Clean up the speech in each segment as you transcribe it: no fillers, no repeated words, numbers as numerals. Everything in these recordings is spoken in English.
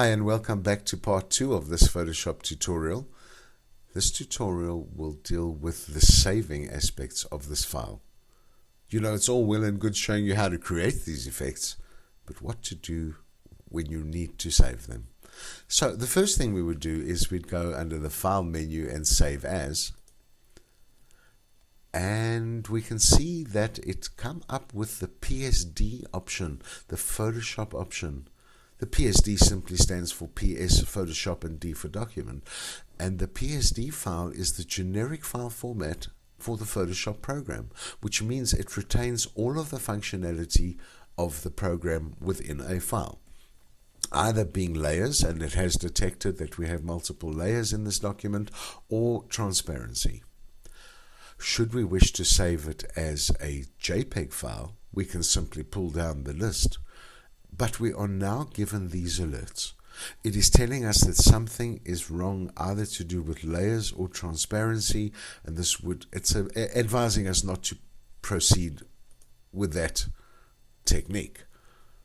Hi and welcome back to part 2 of this Photoshop tutorial. This tutorial will deal with the saving aspects of this file. You know, it's all well and good showing you how to create these effects, but what to do when you need to save them. So the first thing we would do is we'd go under the File menu and Save As. And we can see that it's come up with the PSD option, the Photoshop option. The PSD simply stands for PS, Photoshop, and D for document. And the PSD file is the generic file format for the Photoshop program, which means it retains all of the functionality of the program within a file. Either being layers, and it has detected that we have multiple layers in this document, or transparency. Should we wish to save it as a JPEG file, we can simply pull down the list. But we are now given these alerts. It is telling us that something is wrong, either to do with layers or transparency, and it's advising us not to proceed with that technique.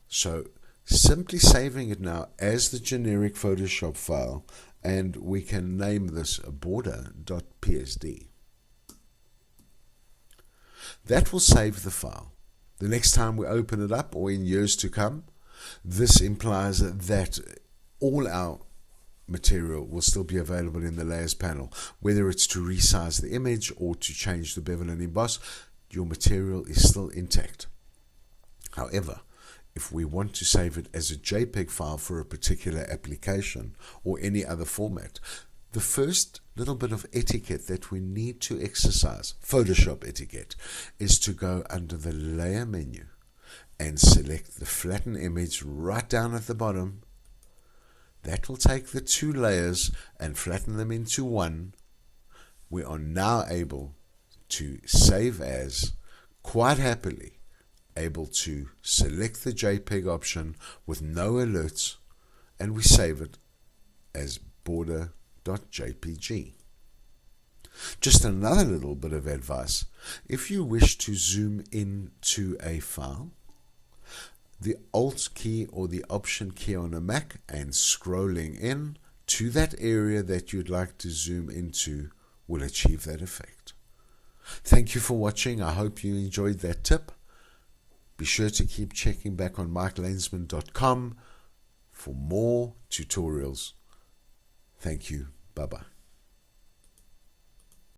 So simply saving it now as the generic Photoshop file, and we can name this border.psd. That will save the file. The next time we open it up, or in years to come, this implies that all our material will still be available in the Layers panel. Whether it's to resize the image or to change the bevel and emboss, your material is still intact. However, if we want to save it as a JPEG file for a particular application or any other format, the first little bit of etiquette that we need to exercise, Photoshop etiquette, is to go under the Layer menu and select the flatten image right down at the bottom. That will take the two layers and flatten them into one. We are now able to save as, quite happily, able to select the JPEG option with no alerts, and we save it as border.jpg. Just another little bit of advice. If you wish to zoom into a file, the Alt key or the Option key on a Mac and scrolling in to that area that you'd like to zoom into will achieve that effect. Thank you for watching. I hope you enjoyed that tip. Be sure to keep checking back on mikelanesman.com for more tutorials. Thank you. Bye-bye.